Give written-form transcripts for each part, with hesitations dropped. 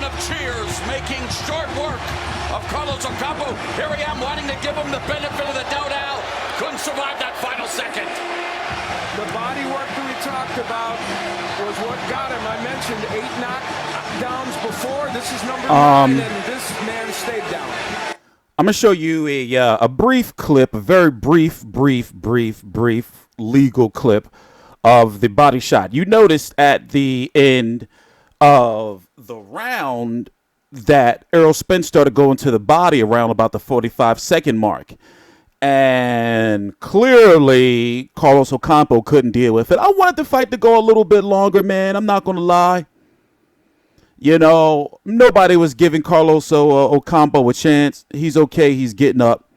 of cheers making short work of Carlos Ocampo. Here I am wanting to give him the benefit of the doubt. Al couldn't survive that final second. The body work that we talked about was what got him. I mentioned 8 knockdowns before. This is number 9, and this man stayed down. I'm going to show you a brief clip, a very brief legal clip of the body shot. You noticed at the end of the round that Errol Spence started going to the body around about the 45-second mark. And clearly, Carlos Ocampo couldn't deal with it. I wanted the fight to go a little bit longer, man. I'm not going to lie. You know, nobody was giving Carlos Ocampo a chance. He's okay. He's getting up.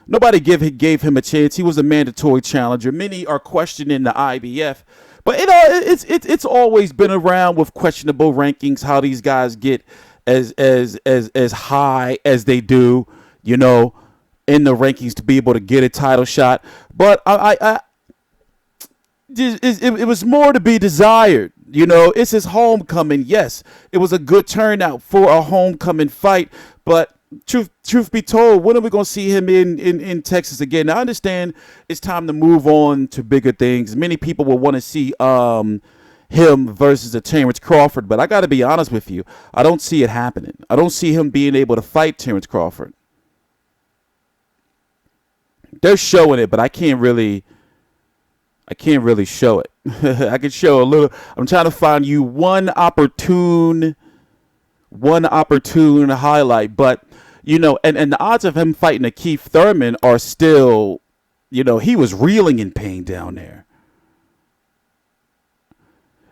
Nobody gave him a chance. He was a mandatory challenger. Many are questioning the IBF. But, you know, it's always been around with questionable rankings, how these guys get as high as they do, you know, in the rankings to be able to get a title shot. But it was more to be desired. You know, it's his homecoming. Yes, it was a good turnout for a homecoming fight. But truth be told, when are we going to see him in Texas again? Now, I understand it's time to move on to bigger things. Many people will want to see him versus a Terrence Crawford. But I got to be honest with you. I don't see it happening. I don't see him being able to fight Terrence Crawford. They're showing it, but I can't really show it. I can show a little. I'm trying to find you one opportune highlight, but you know, and the odds of him fighting a Keith Thurman are still, you know, he was reeling in pain down there.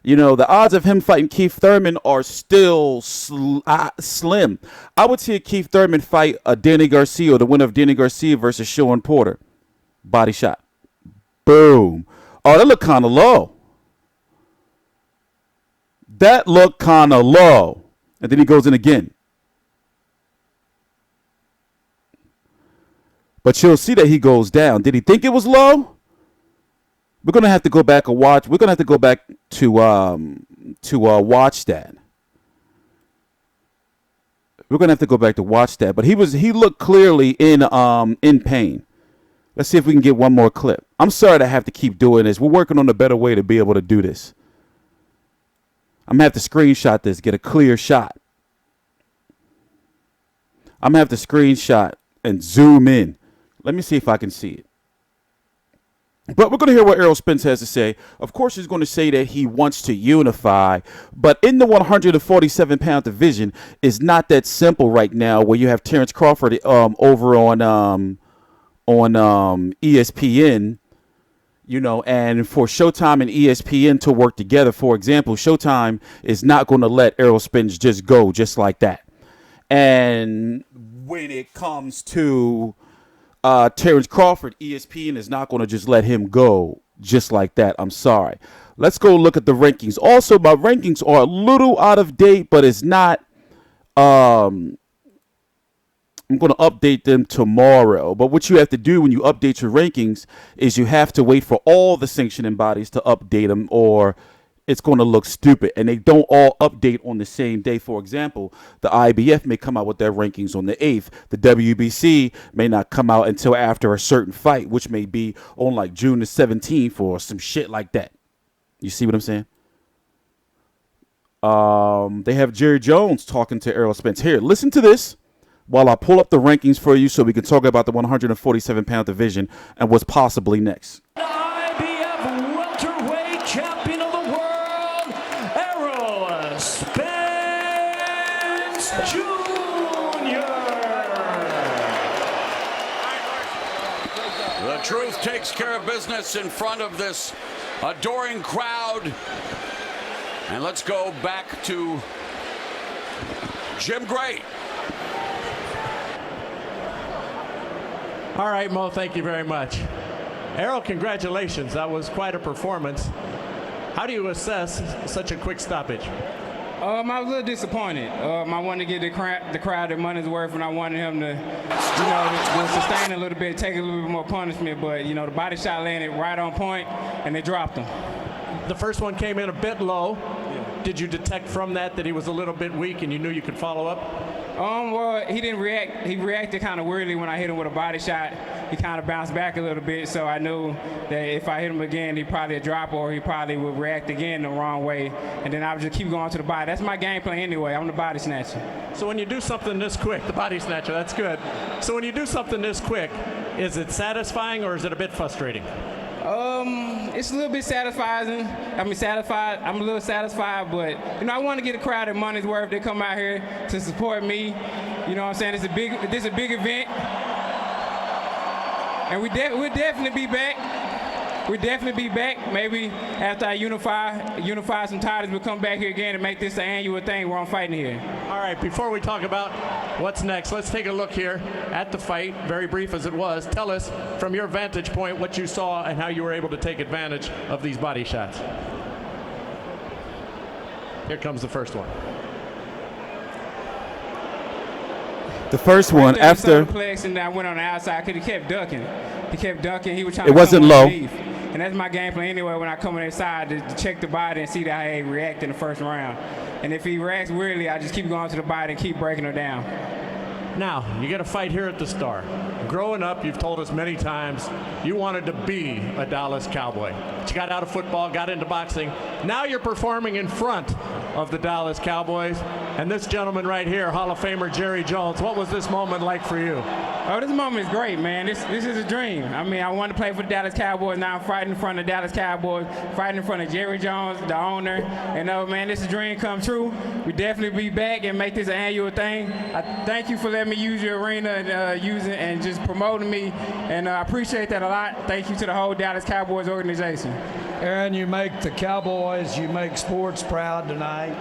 You know, the odds of him fighting Keith Thurman are still slim. I would see a Keith Thurman fight a Danny Garcia, or the winner of Danny Garcia versus Sean Porter. Body shot. Boom. Oh, that looked kind of low. That looked kind of low. And then he goes in again. But you'll see that he goes down. Did he think it was low? We're going to have to go back and watch. We're going to have to go back to watch that. We're going to have to go back to watch that. But he looked clearly in pain. Let's see if we can get one more clip. I'm sorry to have to keep doing this. We're working on a better way to be able to do this. I'm going to have to screenshot this, get a clear shot. I'm going to have to screenshot and zoom in. Let me see if I can see it. But we're going to hear what Errol Spence has to say. Of course, he's going to say that he wants to unify. But in the 147-pound division, it's not that simple right now, where you have Terrence Crawford over on ESPN, you know, and for Showtime and ESPN to work together. For example, Showtime is not going to let Errol Spence just go just like that. And when it comes to Terrence Crawford, ESPN is not going to just let him go just like that. I'm sorry. Let's go look at the rankings. Also, my rankings are a little out of date, but it's not. I'm going to update them tomorrow. But what you have to do when you update your rankings is you have to wait for all the sanctioning bodies to update them, or it's going to look stupid. And they don't all update on the same day. For example, the IBF may come out with their rankings on the 8th. The WBC may not come out until after a certain fight, which may be on like June the 17th or some shit like that. You see what I'm saying? They have Jerry Jones talking to Errol Spence. Here, listen to this while I pull up the rankings for you so we can talk about the 147-pound division and what's possibly next. IBF welterweight champion of the world, Errol Spence Jr. The truth takes care of business in front of this adoring crowd. And let's go back to Jim Gray. All right, Mo, thank you very much. Errol, congratulations. That was quite a performance. How do you assess such a quick stoppage? I was a little disappointed. I wanted to give the crowd their money's worth, and I wanted him to, to sustain a little bit, take a little bit more punishment. But, the body shot landed right on point, and they dropped him. The first one came in a bit low. did you detect from that he was a little bit weak and you knew you could follow up? Well, he didn't react. He reacted kind of weirdly when I hit him with a body shot. He kind of bounced back a little bit, so I knew that if I hit him again, he'd probably drop or he probably would react again the wrong way, and then I would just keep going to the body. That's my game plan anyway. I'm the body snatcher. So when you do something this quick, the body snatcher, that's good. So when you do something this quick, is it satisfying or is it a bit frustrating? It's a little bit satisfying. I'm a little satisfied, but I want to get a crowd their money's worth. They come out here to support me. You know what I'm saying? This is a big event, and we'll definitely be back. We'll definitely be back. Maybe after I unify some titles, we'll come back here again and make this an annual thing where I'm fighting here. All right, before we talk about what's next, let's take a look here at the fight, very brief as it was. Tell us, from your vantage point, what you saw and how you were able to take advantage of these body shots. Here comes the first one. The first one Right after. and I went on the outside because he kept ducking. He was trying It to wasn't come low. underneath. And that's my game plan anyway when I come on inside to check the body and see how he react in the first round. And if he reacts weirdly, I just keep going to the body and keep breaking her down. Now, you get a fight here at the Star. Growing up, you've told us many times you wanted to be a Dallas Cowboy. But you got out of football, got into boxing. Now you're performing in front of the Dallas Cowboys. And this gentleman right here, Hall of Famer Jerry Jones, what was this moment like for you? Oh, this moment is great, man. This is a dream. I mean, I wanted to play for the Dallas Cowboys. Now I'm fighting in front of the Dallas Cowboys, fighting in front of Jerry Jones, the owner. And man, this is a dream come true. We definitely be back and make this an annual thing. I thank you for letting me use your arena and using and just promoting me. And I appreciate that a lot. Thank you to the whole Dallas Cowboys organization. Aaron, you make the Cowboys, you make sports proud tonight.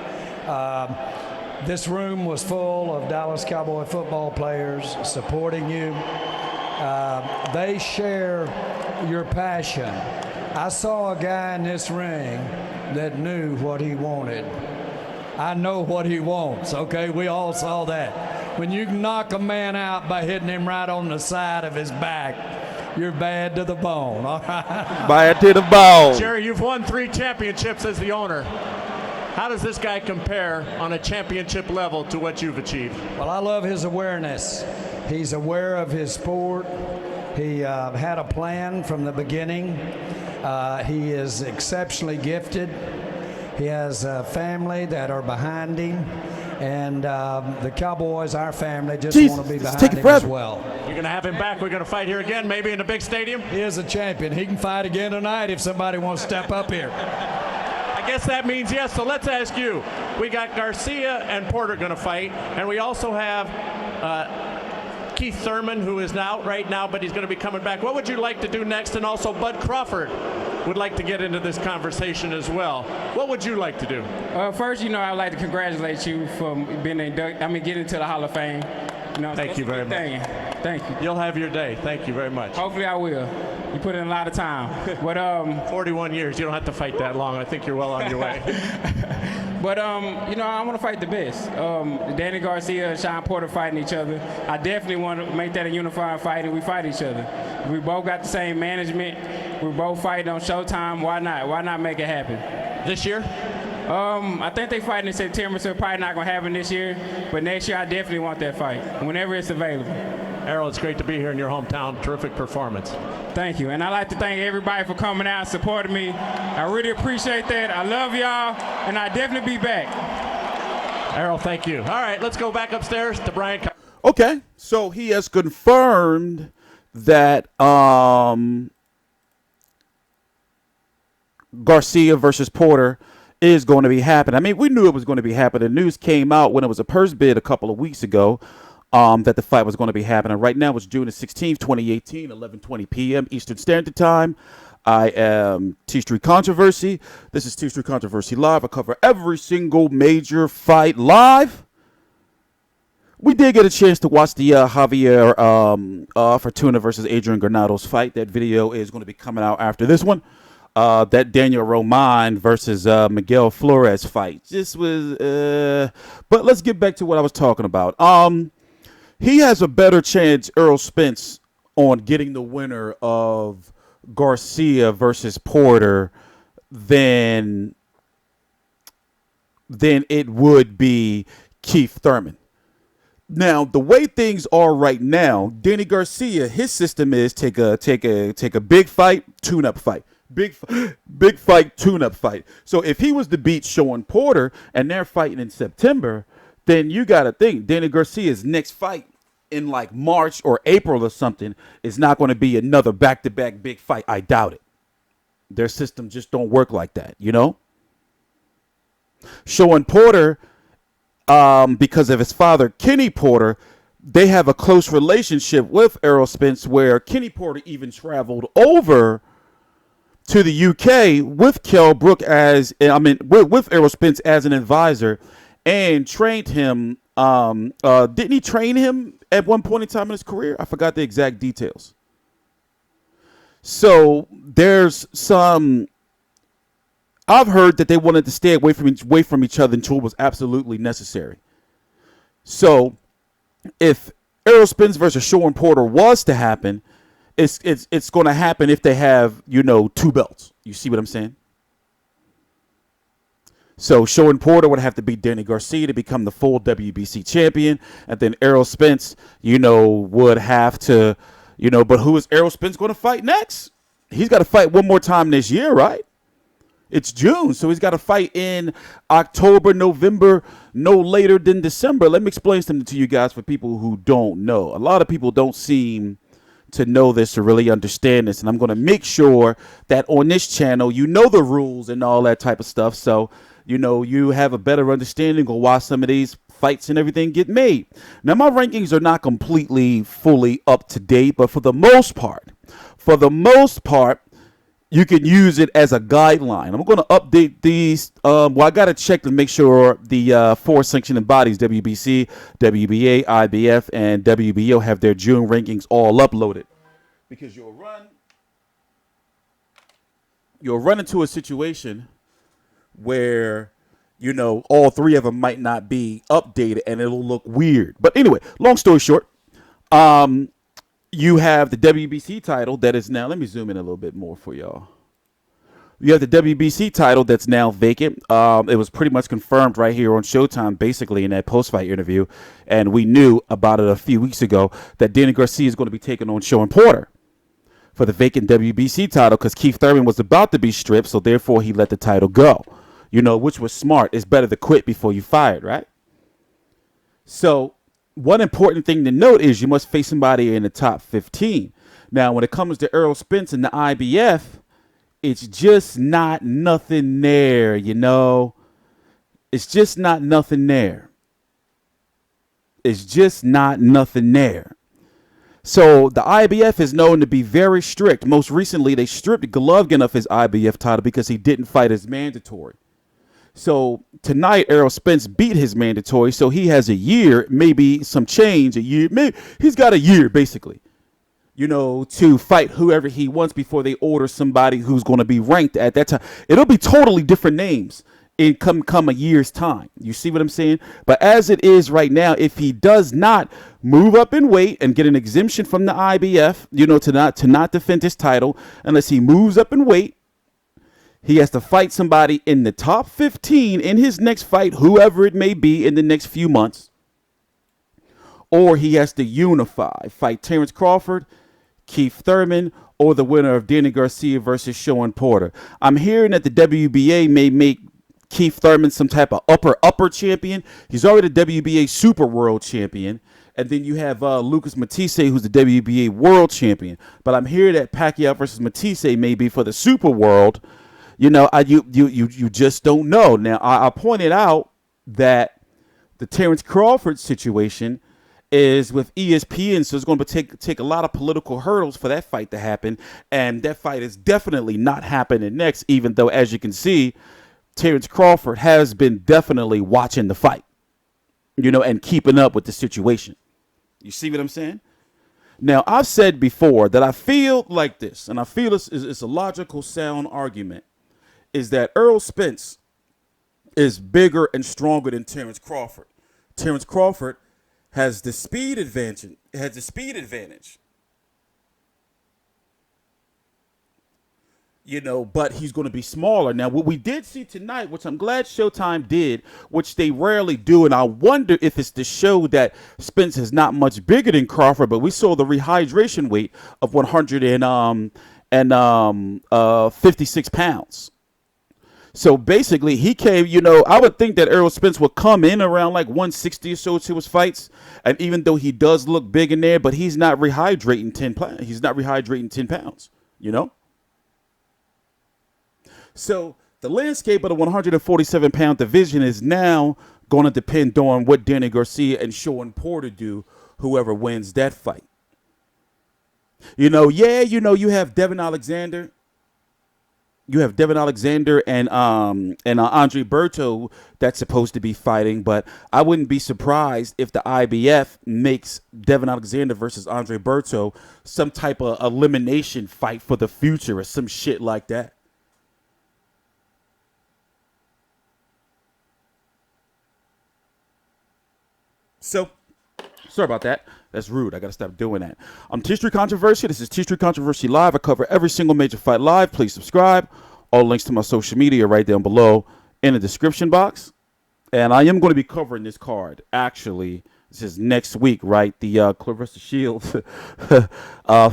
This room was full of Dallas Cowboy football players supporting you. They share your passion. I saw a guy in this ring that knew what he wanted. I know what he wants, okay? We all saw that. When you knock a man out by hitting him right on the side of his back, you're bad to the bone, all right? Bad to the bone. Jerry, you've won 3 championships as the owner. How does this guy compare on a championship level to what you've achieved? Well, I love his awareness. He's aware of his sport. He had a plan from the beginning. He is exceptionally gifted. He has a family that are behind him. And the Cowboys, our family, just want to be behind him as well. You're going to have him back. We're going to fight here again, maybe in a big stadium? He is a champion. He can fight again tonight if somebody wants to step up here. I guess that means yes, so let's ask you. We got Garcia and Porter going to fight, and we also have Keith Thurman, who is out right now, but he's going to be coming back. What would you like to do next? And also Bud Crawford would like to get into this conversation as well. What would you like to do? First, I'd like to congratulate you for getting into the Hall of Fame. Thank you very much. Thank you. You'll have your day. Thank you very much. Hopefully I will. You put in a lot of time. But 41 years. You don't have to fight that long. I think you're well on your way. But I want to fight the best. Danny Garcia and Sean Porter fighting each other. I definitely want to make that a unified fight, and we fight each other. We both got the same management. We both fight on Showtime. Why not? Why not make it happen? This year? I think they fighting in September, so it's probably not going to happen this year. But next year, I definitely want that fight, whenever it's available. Errol, it's great to be here in your hometown. Terrific performance. Thank you. And I'd like to thank everybody for coming out and supporting me. I really appreciate that. I love y'all, and I'll definitely be back. Errol, thank you. All right, let's go back upstairs to Brian. Okay, so he has confirmed that Garcia versus Porter is going to be happening. I mean, we knew it was going to be happening. The news came out when it was a purse bid a couple of weeks ago that the fight was going to be happening. Right now, it's June the 16th, 2018, 11:20 p.m. Eastern Standard Time. I am TstreeT Controversy. This is TstreeT Controversy Live. I cover every single major fight live. We did get a chance to watch the Javier Fortuna versus Adrian Granado's fight. That video is going to be coming out after this one. That Daniel Roman versus Miguel Flores fight. This was, but let's get back to what I was talking about. He has a better chance, Errol Spence, on getting the winner of Garcia versus Porter than then it would be Keith Thurman. Now, the way things are right now, Danny Garcia, his system is take a big fight, tune-up fight. Big fight, tune-up fight. So if he was to beat Shawn Porter and they're fighting in September, then you got to think Danny Garcia's next fight in like March or April or something is not going to be another back-to-back big fight. I doubt it. Their system just don't work like that, you know? Shawn Porter, because of his father, Kenny Porter, they have a close relationship with Errol Spence where Kenny Porter even traveled over to the UK with Kell Brook with Errol Spence as an advisor and trained him. Didn't he train him at one point in time in his career? I forgot the exact details. So there's some. I've heard that they wanted to stay away from each other until it was absolutely necessary. So if Errol Spence versus Shawn Porter was to happen, it's going to happen if they have, two belts. You see what I'm saying? So Shawn Porter would have to beat Danny Garcia to become the full WBC champion. And then Errol Spence, would have to, but who is Errol Spence going to fight next? He's got to fight one more time this year, right? It's June, so he's got to fight in October, November, no later than December. Let me explain something to you guys for people who don't know. A lot of people don't seem to know this or really understand this, and I'm going to make sure that on this channel, you know the rules and all that type of stuff, so you have a better understanding of why some of these fights and everything get made. Now, my rankings are not completely fully up to date, but for the most part, you can use it as a guideline. I'm going to update these. I got to check to make sure the 4 sanctioning bodies, WBC, WBA, IBF, and WBO, have their June rankings all uploaded. Because you'll run into a situation where, all 3 of them might not be updated and it'll look weird. But anyway, long story short, you have the WBC title that is now, let me zoom in a little bit more for y'all. You have the WBC title that's now vacant. It was pretty much confirmed right here on Showtime, basically, in that post-fight interview. And we knew about it a few weeks ago that Danny Garcia is going to be taking on Shawn Porter for the vacant WBC title because Keith Thurman was about to be stripped, so therefore he let the title go, which was smart. It's better to quit before you fired, right? So one important thing to note is you must face somebody in the top 15. Now, when it comes to Errol Spence and the IBF, it's just not nothing there, It's just not nothing there. So the IBF is known to be very strict. Most recently, they stripped Golovkin of his IBF title because he didn't fight his mandatory. So tonight, Errol Spence beat his mandatory, so he has a year, maybe some change, a year. Maybe he's got a year, basically, to fight whoever he wants before they order somebody who's going to be ranked at that time. It'll be totally different names in come a year's time. You see what I'm saying? But as it is right now, if he does not move up in weight and get an exemption from the IBF, to not defend his title, unless he moves up in weight, he has to fight somebody in the top 15 in his next fight, whoever it may be, in the next few months. Or he has to unify, fight Terrence Crawford, Keith Thurman, or the winner of Danny Garcia versus Shawn Porter. I'm hearing that the WBA may make Keith Thurman some type of upper champion. He's already the WBA Super World Champion. And then you have Lucas Matisse, who's the WBA World Champion. But I'm hearing that Pacquiao versus Matisse may be for the Super World. You just don't know. Now, I pointed out that the Terrence Crawford situation is with ESPN, so it's going to take a lot of political hurdles for that fight to happen, and that fight is definitely not happening next, even though, as you can see, Terrence Crawford has been definitely watching the fight, and keeping up with the situation. You see what I'm saying? Now, I've said before that I feel like this, and I feel it's a logical, sound argument, is that Errol Spence is bigger and stronger than Terrence Crawford. Terrence Crawford has the speed advantage. but he's going to be smaller. Now, what we did see tonight, which I'm glad Showtime did, which they rarely do, and I wonder if it's to show that Spence is not much bigger than Crawford, but we saw the rehydration weight of 156 pounds. So basically, he came, I would think that Errol Spence would come in around like 160 or so to his fights. And even though he does look big in there, but he's not rehydrating 10 pounds. He's not rehydrating 10 pounds, So the landscape of the 147-pound division is now going to depend on what Danny Garcia and Sean Porter do, whoever wins that fight. You have Devin Alexander. You have Devin Alexander and Andre Berto that's supposed to be fighting, but I wouldn't be surprised if the IBF makes Devin Alexander versus Andre Berto some type of elimination fight for the future or some shit like that. So, sorry about that. That's rude. I got to stop doing that. I'm TstreeT Controversy. This is TstreeT Controversy Live. I cover every single major fight live. Please subscribe. All links to my social media right down below in the description box. And I am going to be covering this card. Actually, this is next week, right? The Clarissa Shields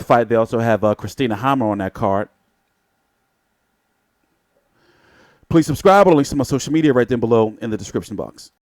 fight. They also have Christina Hammer on that card. Please subscribe. All links to my social media right down below in the description box.